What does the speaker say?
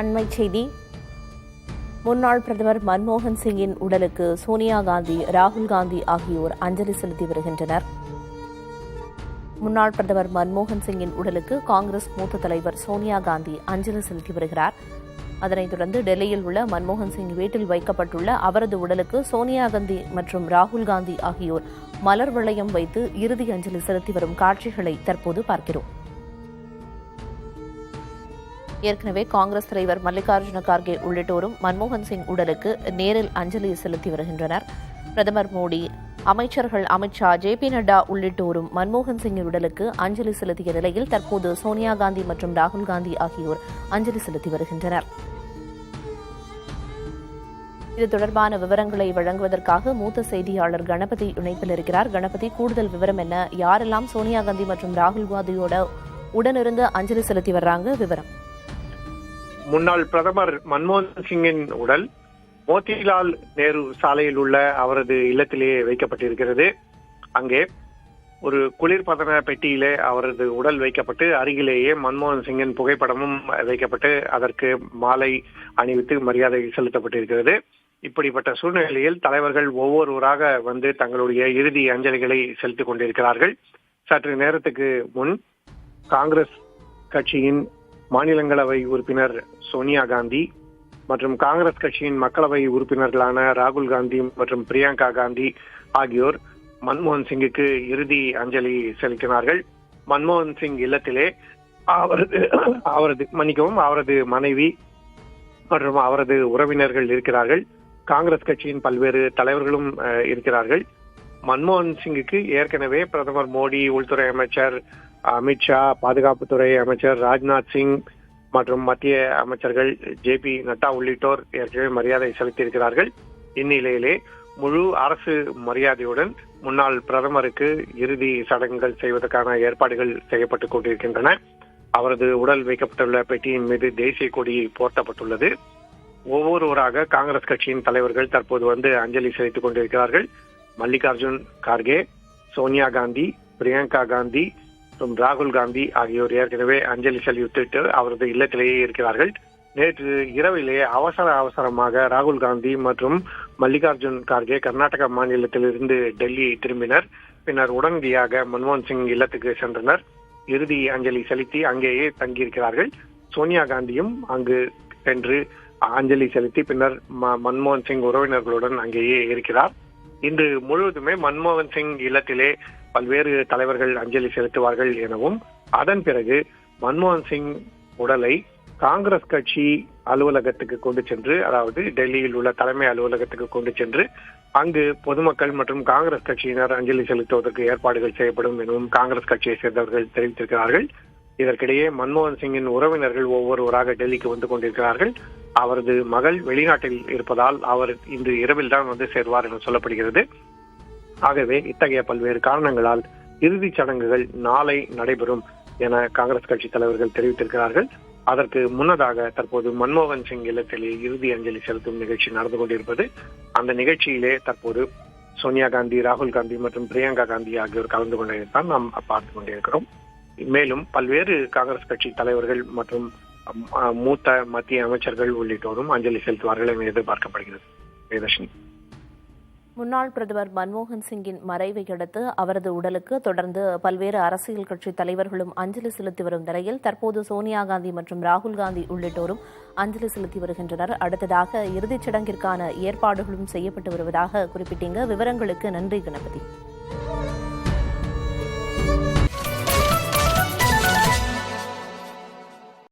அண்மைச் செய்தி. முன்னாள் பிரதமர் மன்மோகன் சிங்கின் உடலுக்கு சோனியா காந்தி, ராகுல் காந்தி ஆகியோர் அஞ்சலி செலுத்தி வருகின்றனர். முன்னாள் பிரதமர் மன்மோகன் சிங்கின் உடலுக்கு காங்கிரஸ் மூத்த தலைவர் சோனியா காந்தி அஞ்சலி செலுத்தி வருகிறார். அதனைத் தொடர்ந்து டெல்லியில் உள்ள மன்மோகன் சிங் வீட்டில் வைக்கப்பட்டுள்ள அவரது உடலுக்கு சோனியா காந்தி மற்றும் ராகுல் காந்தி ஆகியோர் மலர் வளையம் வைத்து இறுதி அஞ்சலி செலுத்தி வரும் காட்சிகளை தற்போது பார்க்கிறோம். ஏற்கனவே காங்கிரஸ் தலைவர் மல்லிகார்ஜுன கார்கே உள்ளிட்டோரும் மன்மோகன் சிங் உடலுக்கு நேரில் அஞ்சலி செலுத்தி வருகின்றனர். பிரதமர் மோடி, அமைச்சர்கள் அமித்ஷா, ஜே.பி. நட்டா உள்ளிட்டோரும் மன்மோகன் சிங்கின் உடலுக்கு அஞ்சலி செலுத்திய நிலையில் தற்போது சோனியா காந்தி மற்றும் ராகுல் காந்தி ஆகியோர் அஞ்சலி செலுத்தி வருகின்றனர். இது தொடர்பான விவரங்களை வழங்குவதற்காக மூத்த செய்தியாளர் கணபதி இணைப்பில் இருக்கிறார். கணபதி, கூடுதல் விவரம் என்ன? யாரெல்லாம் சோனியா காந்தி மற்றும் ராகுல் காந்தியோட உடனிருந்து அஞ்சலி செலுத்தி வர்றாங்க? விவரம். முன்னாள் பிரதமர் மன்மோகன் சிங்கின் உடல் மோதிலால் நேரு சாலையில் உள்ள அவரது இல்லத்திலேயே வைக்கப்பட்டிருக்கிறது. அங்கே ஒரு குளிர்பதன பெட்டியிலே அவரது உடல் வைக்கப்பட்டு அருகிலேயே மன்மோகன் சிங்கின் புகைப்படமும் வைக்கப்பட்டு அதற்கு மாலை அணிவித்து மரியாதை செலுத்தப்பட்டிருக்கிறது. இப்படிப்பட்ட சூழ்நிலையில் தலைவர்கள் ஒவ்வொருவராக வந்து தங்களுடைய இறுதி அஞ்சலிகளை செலுத்திக் கொண்டிருக்கிறார்கள். சற்று நேரத்துக்கு முன் காங்கிரஸ் கட்சியின் மாநிலங்களவை உறுப்பினர் சோனியா காந்தி மற்றும் காங்கிரஸ் கட்சியின் மக்களவை உறுப்பினர்களான ராகுல் காந்தி மற்றும் பிரியங்கா காந்தி ஆகியோர் மன்மோகன் சிங்குக்கு இறுதி அஞ்சலி செலுத்தினார்கள். மன்மோகன் சிங் இல்லத்திலே அவரது மனைவி மற்றும் அவரது உறவினர்கள் இருக்கிறார்கள். காங்கிரஸ் கட்சியின் பல்வேறு தலைவர்களும் இருக்கிறார்கள். மன்மோகன் சிங்குக்கு ஏற்கனவே பிரதமர் மோடி, உள்துறை அமைச்சர் அமித்ஷா, பாதுகாப்புத்துறை அமைச்சர் ராஜ்நாத் சிங் மற்றும் மத்திய அமைச்சர்கள் ஜே.பி. நட்டா உள்ளிட்டோர் ஏற்கனவே மரியாதை செலுத்தியிருக்கிறார்கள். இந்நிலையிலே முழு அரசு மரியாதையுடன் முன்னாள் பிரதமருக்கு இறுதி சடங்குகள் செய்வதற்கான ஏற்பாடுகள் செய்யப்பட்டுக் கொண்டிருக்கின்றன. அவரது உடல் வைக்கப்பட்டுள்ள பெட்டியின் மீது தேசிய கொடி போர்த்தப்பட்டுள்ளது. ஒவ்வொருவராக காங்கிரஸ் கட்சியின் தலைவர்கள் தற்போது வந்து அஞ்சலி செலுத்திக் கொண்டிருக்கிறார்கள். மல்லிகார்ஜுன் கார்கே, சோனியா காந்தி, பிரியங்கா காந்தி மற்றும் ராகுல் காந்தி ஆகியோர் ஏற்கனவே அஞ்சலி செலுத்திட்டு அவரது இல்லத்திலேயே இருக்கிறார்கள். நேற்று இரவிலேயே அவசரமாக ராகுல் காந்தி மற்றும் மல்லிகார்ஜுன் கார்கே கர்நாடக மாநிலத்திலிருந்து டெல்லி திரும்பினர். பின்னர் உடனடியாக மன்மோகன் சிங் இல்லத்துக்கு சென்றனர். இறுதி அஞ்சலி செலுத்தி அங்கேயே தங்கியிருக்கிறார்கள். சோனியா காந்தியும் அங்கு சென்று அஞ்சலி செலுத்தி பின்னர் மன்மோகன் சிங் உறவினர்களுடன் அங்கேயே இருக்கிறார். இன்று முழுவதுமே மன்மோகன் சிங் இல்லத்திலே பல்வேறு தலைவர்கள் அஞ்சலி செலுத்துவார்கள் எனவும், அதன் பிறகு மன்மோகன் சிங் உடலை காங்கிரஸ் கட்சி அலுவலகத்துக்கு கொண்டு சென்று, அதாவது டெல்லியில் உள்ள தலைமை அலுவலகத்துக்கு கொண்டு சென்று அங்கு பொதுமக்கள் மற்றும் காங்கிரஸ் கட்சியினர் அஞ்சலி செலுத்துவதற்கு ஏற்பாடுகள் செய்யப்படும் எனவும் காங்கிரஸ் கட்சியை சேர்ந்தவர்கள் தெரிவித்திருக்கிறார்கள். இதற்கிடையே மன்மோகன் சிங்கின் உறவினர்கள் ஒவ்வொருவராக டெல்லிக்கு வந்து கொண்டிருக்கிறார்கள். அவரது மகள் வெளிநாட்டில் இருப்பதால் அவர் இன்று இரவில் தான் வந்து சேர்வார் என சொல்லப்படுகிறது. ஆகவே இத்தகைய பல்வேறு காரணங்களால் இறுதிச் சடங்குகள் நாளை நடைபெறும் என காங்கிரஸ் கட்சி தலைவர்கள் தெரிவித்திருக்கிறார்கள். அதற்கு முன்னதாக தற்போது மன்மோகன் சிங் இல்லத்திலே இறுதி அஞ்சலி செலுத்தும் நிகழ்ச்சி நடந்து கொண்டிருப்பது. அந்த நிகழ்ச்சியிலே தற்போது சோனியா காந்தி, ராகுல் காந்தி மற்றும் பிரியங்கா காந்தி ஆகியோர் கலந்து கொண்டதைத்தான் நாம் பார்த்துக் கொண்டிருக்கிறோம். மேலும் பல்வேறு காங்கிரஸ் கட்சி தலைவர்கள் மற்றும் மூத்த மத்திய அமைச்சர்கள் உள்ளிட்டோரும் அஞ்சலி செலுத்துவார்கள் என எதிர்பார்க்கப்படுகிறது. வேதர்ஷினி. முன்னாள் பிரதமர் மன்மோகன் சிங்கின் மறைவை அடுத்து அவரது உடலுக்கு தொடர்ந்து பல்வேறு அரசியல் கட்சி தலைவர்களும் அஞ்சலி செலுத்தி வரும் நிலையில் தற்போது சோனியா காந்தி மற்றும் ராகுல் காந்தி உள்ளிட்டோரும் அஞ்சலி செலுத்தி வருகின்றனர். அடுத்ததாக இறுதிச் சடங்கிற்கான ஏற்பாடுகளும் செய்யப்பட்டு வருவதாக குறிப்பிட்டீங்க. விவரங்களுக்கு நன்றி கணபதி.